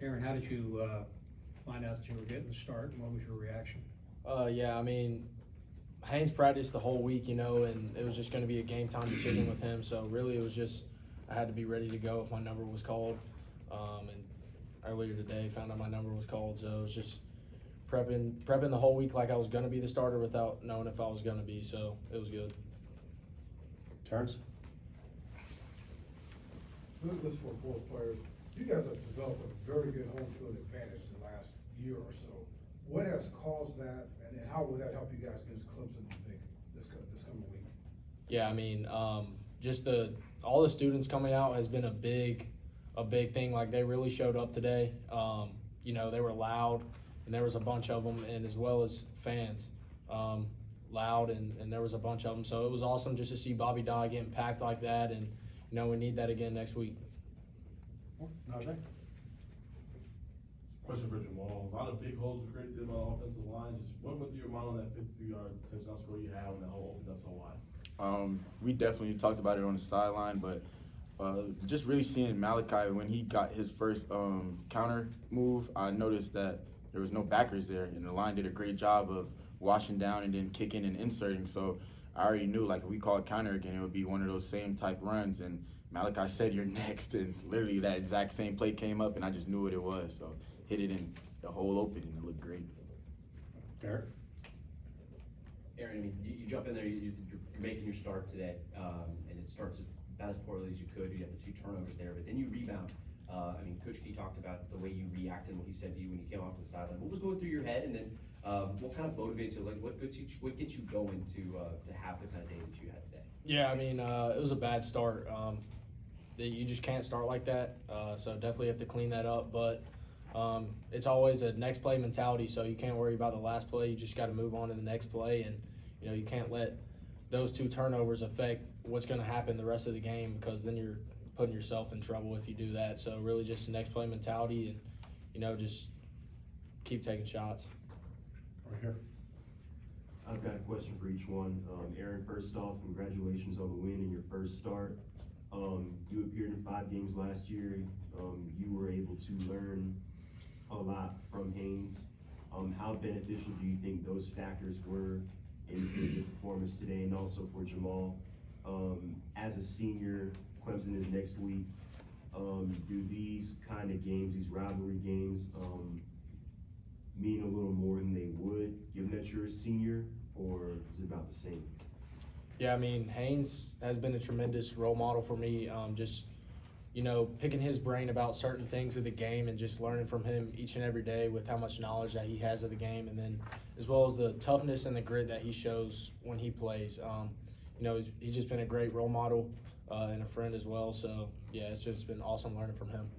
Aaron, how did you find out that you were getting the start, and what was your reaction? Yeah, I mean, Haynes practiced the whole week, and it was just going to be a game time decision with him. So really, it was just I had to be ready to go if my number was called. And earlier today, found out my number was called, so it was just prepping the whole week like I was going to be the starter without knowing if I was going to be. So it was good. Terrence? This is for both players. You guys have developed a very good home field advantage in the last year or so. What has caused that, and then how will that help you guys against Clemson, you think, this coming week? Yeah, I mean, just all the students coming out has been a big thing. Like, they really showed up today. They were loud, and there was a bunch of them, and as well as fans, loud, and there was a bunch of them. So it was awesome just to see Bobby Dodd getting packed like that, and we need that again next week. Najee? Question for Jamal. A lot of big holes were created by the offensive line. Just what went through your mind on that 53-yard touchdown score you had when that hole opened up so wide? We definitely talked about it on the sideline, but just really seeing Malachi when he got his first counter move, I noticed that there was no backers there, and the line did a great job of washing down and then kicking and inserting. So I already knew, like, if we called counter again, it would be one of those same type runs. And Malachi said, "You're next," and literally that exact same play came up, and I just knew what it was. So hit it in the hole open, and it looked great. Derek? Aaron, I mean, you jump in there, you're making your start today, and it starts about as poorly as you could. You have the 2 turnovers there, but then you rebound. I mean, Coach Key talked about the way you reacted and what he said to you when you came off the sideline. What was going through your head, and then what kind of motivates you? Like, what gets you going to have the kind of day that you had today? Yeah, I mean, it was a bad start. You just can't start like that, so definitely have to clean that up. But it's always a next play mentality, so you can't worry about the last play. You just got to move on to the next play, and you can't let those 2 turnovers affect what's going to happen the rest of the game, because then you're putting yourself in trouble if you do that. So really just the next play mentality, and just keep taking shots. Right here. I've got a question for each one. Aaron, first off, congratulations on the win in your first start. You appeared in 5 games last year. You were able to learn a lot from Haynes. How beneficial do you think those factors were into the performance today, and also for Jamal? As a senior, Clemson is next week. Do these kind of games, these rivalry games, mean a little more than they would, given that you're a senior, or is it about the same? Yeah, I mean, Haynes has been a tremendous role model for me. Just, picking his brain about certain things of the game and just learning from him each and every day with how much knowledge that he has of the game, and then as well as the toughness and the grit that he shows when he plays. He's just been a great role model and a friend as well. So, yeah, it's just been awesome learning from him.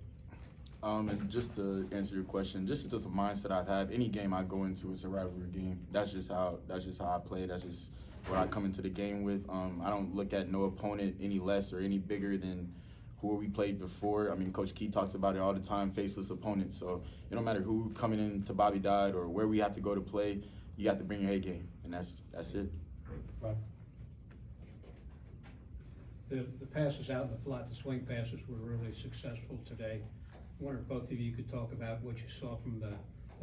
And just to answer your question, just a mindset I've had. Any game I go into is a rivalry game. That's just how I play. That's just what I come into the game with. I don't look at no opponent any less or any bigger than who we played before. I mean, Coach Key talks about it all the time, faceless opponents. So it don't matter who coming into Bobby Dodd or where we have to go to play, you got to bring your A game, and that's it. Right. The passes out in the flat, the swing passes were really successful today. I wonder if both of you could talk about what you saw from the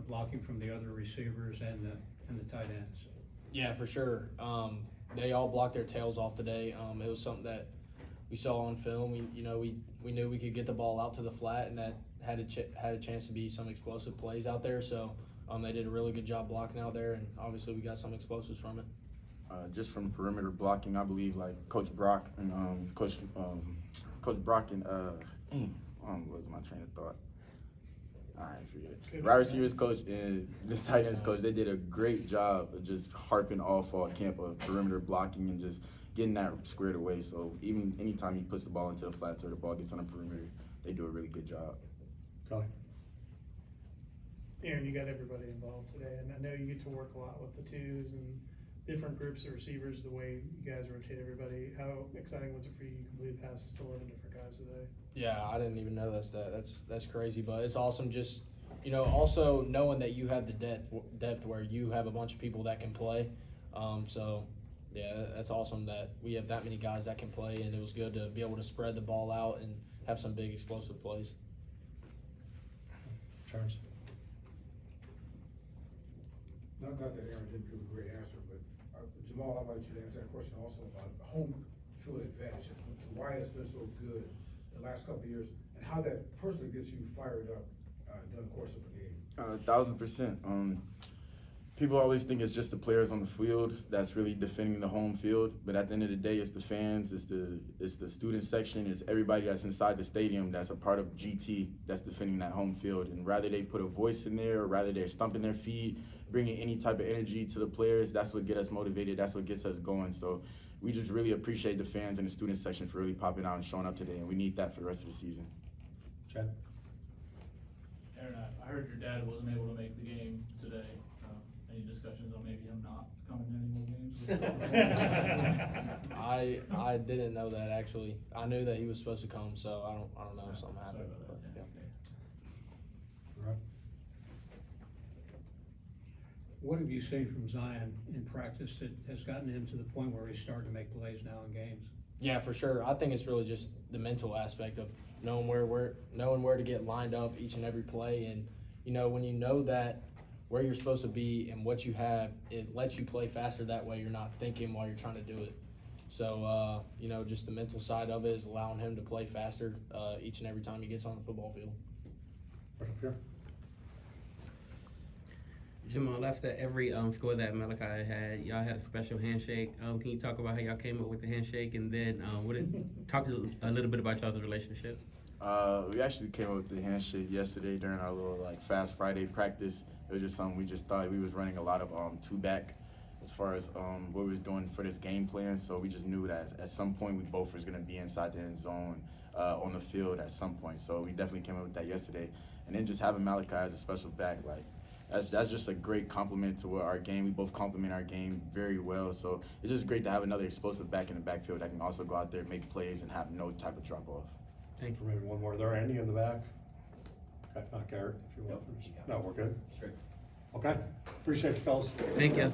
blocking from the other receivers and the tight ends. Yeah, for sure. They all blocked their tails off today. It was something that we saw on film. We knew we could get the ball out to the flat, and that had a chance to be some explosive plays out there. So they did a really good job blocking out there, and obviously we got some explosives from it. Just from perimeter blocking, I believe like Coach Brock and Coach Brock and what was my train of thought? All right, forget it. Wide receivers coach and the tight ends coach, they did a great job of just harping all fall camp of perimeter blocking and just getting that squared away. So even anytime he puts the ball into the flats or the ball gets on the perimeter, they do a really good job. Go ahead. Aaron, you got everybody involved today, and I know you get to work a lot with the twos and different groups of receivers, the way you guys rotate everybody. How exciting was it for you? You completed passes to 11 different guys today. Yeah, I didn't even know that's crazy, but it's awesome. Just also knowing that you have the depth where you have a bunch of people that can play. So yeah, that's awesome that we have that many guys that can play, and it was good to be able to spread the ball out and have some big explosive plays. Terrence? Not that Aaron didn't give a great answer, but Jamal, I wanted you to answer that question also about home field advantage and why it's been so good the last couple of years, and how that personally gets you fired up during the course of the game. 1,000%. People always think it's just the players on the field that's really defending the home field, but at the end of the day, it's the fans, it's the student section, it's everybody that's inside the stadium that's a part of GT that's defending that home field. And rather they put a voice in there, or rather they're stomping their feet, bringing any type of energy to the players, that's what gets us motivated, that's what gets us going. So we just really appreciate the fans and the student section for really popping out and showing up today, and we need that for the rest of the season. Chad? Aaron, I heard your dad wasn't able to make the game today. Any discussions on maybe him not coming to any more games? I didn't know that actually. I knew that he was supposed to come, so I don't know if something Sorry happened. about But, that. yeah. Rob? What have you seen from Zion in practice that has gotten him to the point where he's starting to make plays now in games? Yeah, for sure. I think it's really just the mental aspect of knowing where to get lined up each and every play, and when you know that where you're supposed to be and what you have, it lets you play faster that way. You're not thinking while you're trying to do it. So just the mental side of it is allowing him to play faster each and every time he gets on the football field. Right up here. Jamal, after every score that Malachi had, y'all had a special handshake. Can you talk about how y'all came up with the handshake, and then talk a little bit about y'all's relationship? We actually came up with the handshake yesterday during our little Fast Friday practice. It was just something we just thought. We was running a lot of two-back as far as what we was doing for this game plan. So we just knew that at some point we both was gonna be inside the end zone on the field at some point. So we definitely came up with that yesterday. And then just having Malachi as a special back, that's just a great compliment to our game. We both complement our game very well. So it's just great to have another explosive back in the backfield that can also go out there and make plays and have no type of drop-off. Thank you. For maybe one more there. Andy in the back? Okay, not Garrett, if you want. Nope. No, we're good? Sure. Okay. Appreciate you, fellas. Thank you.